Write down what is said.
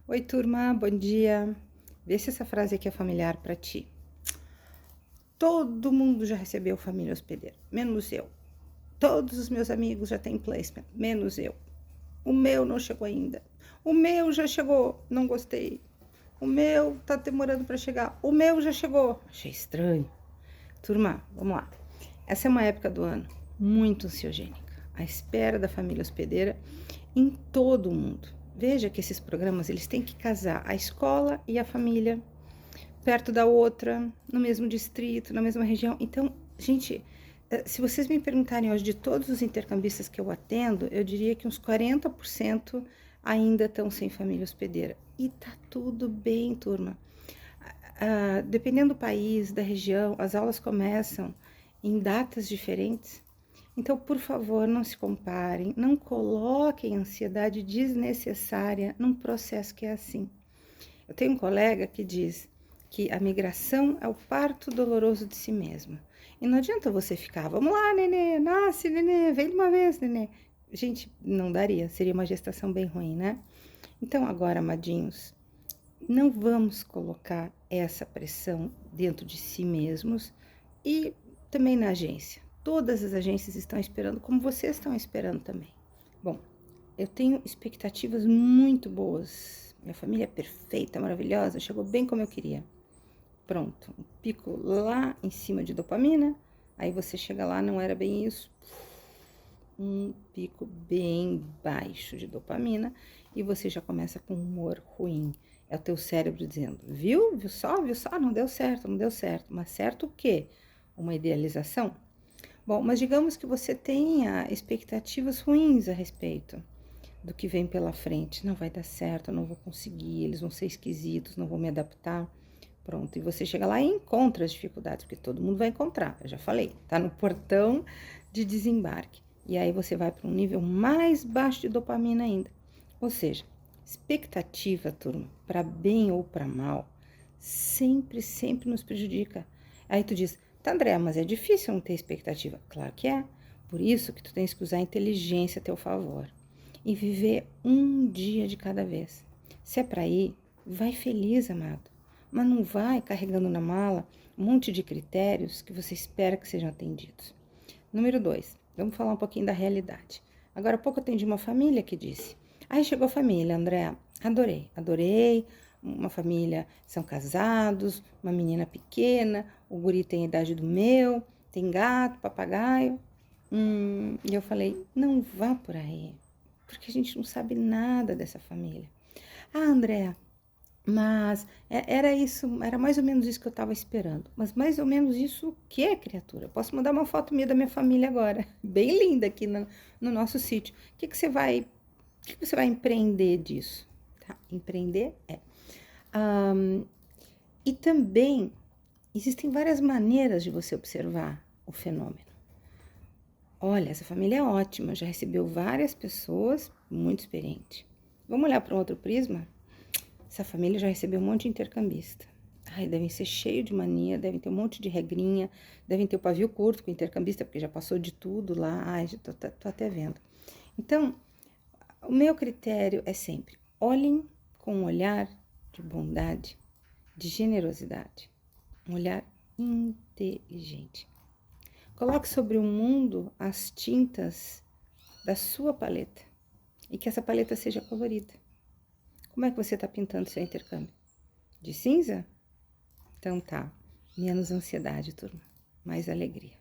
Oi, turma, bom dia. Vê se essa frase aqui é familiar para ti. Todo mundo já recebeu família hospedeira, menos eu. Todos os meus amigos já têm placement, menos eu. O meu não chegou ainda. O meu já chegou, não gostei. O meu tá demorando para chegar. O meu já chegou. Achei estranho. Turma, vamos lá. Essa é uma época do ano muito ansiogênica, à espera da família hospedeira em todo o mundo. Veja que esses programas eles têm que casar a escola e a família perto da outra, no mesmo distrito, na mesma região. Então, gente, se vocês me perguntarem hoje de todos os intercambistas que eu atendo, eu diria que uns 40% ainda estão sem família hospedeira. E tá tudo bem, turma. Dependendo do país, da região, as aulas começam em datas diferentes. Então, por favor, não se comparem, não coloquem ansiedade desnecessária num processo que é assim. Eu tenho um colega que diz que a migração é o parto doloroso de si mesma. E não adianta você ficar, vamos lá, nenê, nasce, nenê, vem de uma vez, nenê. Gente, não daria, seria uma gestação bem ruim, né? Então, agora, amadinhos, não vamos colocar essa pressão dentro de si mesmos e também na agência. Todas as agências estão esperando, como vocês estão esperando também. Bom, eu tenho expectativas muito boas. Minha família é perfeita, maravilhosa, chegou bem como eu queria. Pronto, um pico lá em cima de dopamina, aí você chega lá, não era bem isso. Um pico bem baixo de dopamina e você já começa com um humor ruim. É o teu cérebro dizendo, viu? Viu só? Viu só? Não deu certo, não deu certo. Mas certo o quê? Uma idealização? Bom, mas digamos que você tenha expectativas ruins a respeito do que vem pela frente. Não vai dar certo, eu não vou conseguir, eles vão ser esquisitos, não vou me adaptar. Pronto, e você chega lá e encontra as dificuldades, porque todo mundo vai encontrar, eu já falei, tá no portão de desembarque. E aí você vai para um nível mais baixo de dopamina ainda. Ou seja, expectativa, turma, para bem ou para mal, sempre nos prejudica. Aí tu diz, tá, André, mas é difícil não ter expectativa. Claro que é. Por isso que tu tens que usar a inteligência a teu favor. E viver um dia de cada vez. Se é para ir, vai feliz, amado. Mas não vai carregando na mala um monte de critérios que você espera que sejam atendidos. Número 2, vamos falar um pouquinho da realidade. Agora há pouco eu atendi uma família que disse, aí chegou a família, André, adorei, uma família, são casados, uma menina pequena, o guri tem a idade do meu, tem gato, papagaio. E eu falei, não vá por aí, porque a gente não sabe nada dessa família. Ah, André, mas era isso, era mais ou menos isso que eu estava esperando. Mas mais ou menos isso o que, criatura? Posso mandar uma foto minha da minha família agora, bem linda aqui no nosso sítio. O que você vai empreender disso? Tá? Empreender é. E também existem várias maneiras de você observar o fenômeno. Olha, essa família é ótima, já recebeu várias pessoas muito experientes. Vamos olhar para um outro prisma? Essa família já recebeu um monte de intercambista. Ai, devem ser cheio de mania, devem ter um monte de regrinha, devem ter o pavio curto com o intercambista, porque já passou de tudo lá. Ai, já tô até vendo. Então, o meu critério é sempre, olhem com um olhar de bondade, de generosidade, um olhar inteligente. Coloque sobre o mundo as tintas da sua paleta e que essa paleta seja colorida. Como é que você está pintando seu intercâmbio? De cinza? Então tá, menos ansiedade, turma, mais alegria.